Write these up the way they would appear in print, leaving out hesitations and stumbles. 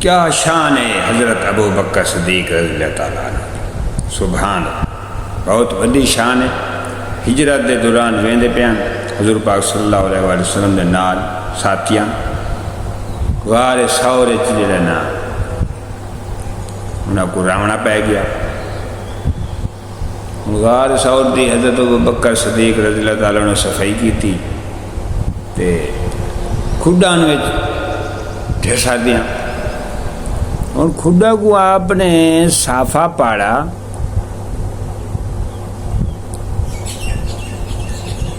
کیا شان ہے حضرت ابو بکر صدیق رضی اللہ تعالیٰ عنہ، سبحان اللہ، بہت وڈی شان ہے۔ ہجرت دے دوران ویندے پیان حضور پاک صلی اللہ علیہ وآلہ وسلم دے نال ساتھیاں غار ثور جڑا نا انہاں کو راونا پی گیا۔ غار ثور دی حضرت ابو بکر صدیق رضی اللہ تعالیٰ عنہ صفائی کی تھی تے کھڈاں وچ ڈھسا دیاں، اور کھڈا کو آپ نے صافہ پاڑا۔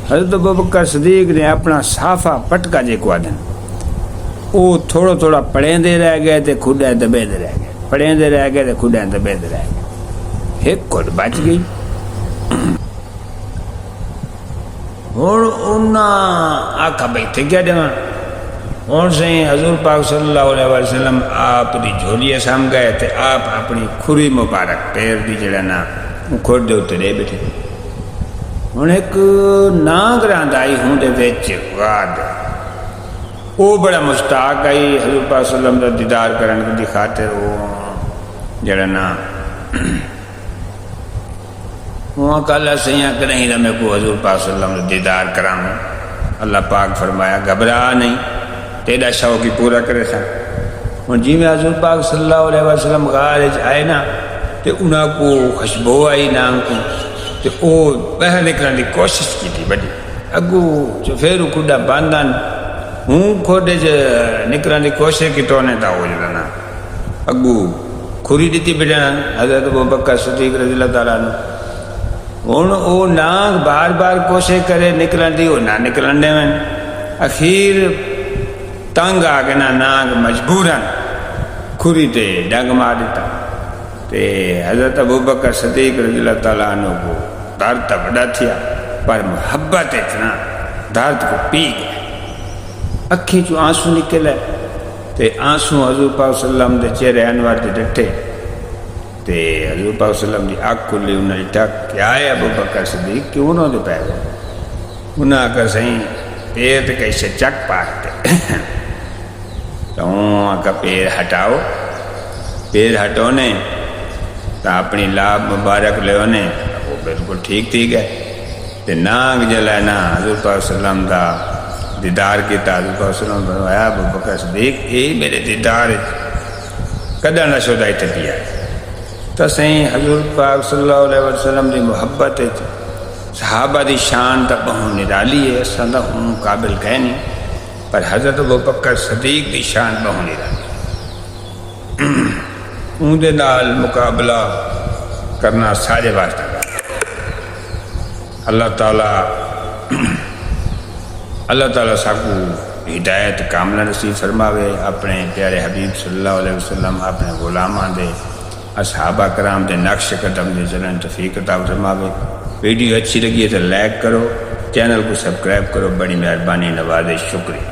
حضرت ابو بکر صدیق نے اپنا صافہ پٹکا جے کو آدھن وہ تھوڑا تھوڑا پڑیں دے رہ گئے تے کھڈے دبے دے رہ گئے، پڑیں دے رہ گئے تے کھڈے دبے دے رہ گئے، ایک کھڈ بچ گئی۔ ہوں انہاں آکھا بھائی تھے کیا دیواں، ہوں سے حضور پاک صلی اللہ علیہ وسلم آپ دی جھولی سام گئے تے آپ اپنی کھری مبارک پیر دی جڑا نا کھڈ دے اتنے دے بیٹھے۔ ہوں ایک نانگ راندائی ہوں دے وچ غاد وہ بڑا مشتاق آئی حضور پاک صلی اللہ علیہ وسلم دا دیدار کرنے دی خاطر، وہ جڑا نا وہاں کالا سیاں کہ نہیں رہے کو حضور پاک صلی اللہ علیہ وسلم دیدار کراؤں۔ اللہ پاک فرمایا گھبرا نہیں، تیرا شوق ہی پورا کرے سا۔ ہوں جی میں حضور پاک صلی اللہ علیہ وسلم غار آئے نا تے انہاں کو خوشبو آئی نام کو تے او باہر نکلنے کی کوشش کی تھی بڑی، اگو جو پھر کھڈا باندھن ہوں کھوڈے چ نکلنے کی کوشش کی تو نے تا ہو جانا اگو کھری دیتی بیٹھا حضرت ابو بکر صدیق رضی اللہ تعالیٰ عنہ۔ ہوں وہ نانگ بار بار کوشش کرے نکلن دی، وہ نہ نکلن دے میں اخیر تنگ آ کے نا نانگ مجبوراً کھری تے ڈنگ مار دیتا تے حضرت ابو بکر صدیق رضی اللہ تعالیٰ عنہ کو درد تا بڑا تھیا پر محبت اتنا درد کو پی گئے، اکھی چو آنسو نکلے تے آنسو حضور پاک صلی اللہ علیہ وسلم دے چہرے انوار دے ڈٹھے تے حضور پاک صلی اللہ علیہ وسلم دی آنکھ کھلی، انہوں نے ٹھک کیا ہے ابو بکر صدیق کیوں انہوں نے پہ گئے؟ انہوں نے کہا صحیح پیر تے کیسے چک پاکتے تو انہوں کا پیر ہٹاؤ، پیر ہٹونے تو اپنی لاب مبارک لے ہونے وہ بالکل ٹھیک گئے تے نانگ جلائے نا حضور پاک صلی اللہ علیہ وسلم دا دیدار کیتا۔ حضور پاک صلی اللہ علیہ وسلم فرمایا ابو بکر صدیق اے میرے دیدار کدھا نہ شدہ تے پیا تو صحیح حضور پاک صلی اللہ علیہ وسلم دی محبت صحابہ دی شان تا بہوں نرالی ہے، اساں دا ہوں قابل کہہ نہیں، پر حضرت ابو بکر صدیق دی شان بہوں نرالی ان دے نال مقابلہ کرنا سارے واسطہ اللہ تعالیٰ ساکو ہدایت کاملہ نصیب فرماوے، اپنے پیارے حبیب صلی اللہ علیہ وسلم اپنے غلاماں دے اصحابہ کرام دے نقش قدم دے چلن توفیق عطا فرماوے۔ ویڈیو اچھی لگی ہے تو لائک کرو، چینل کو سبسکرائب کرو، بڑی مہربانی نوازے، شکریہ۔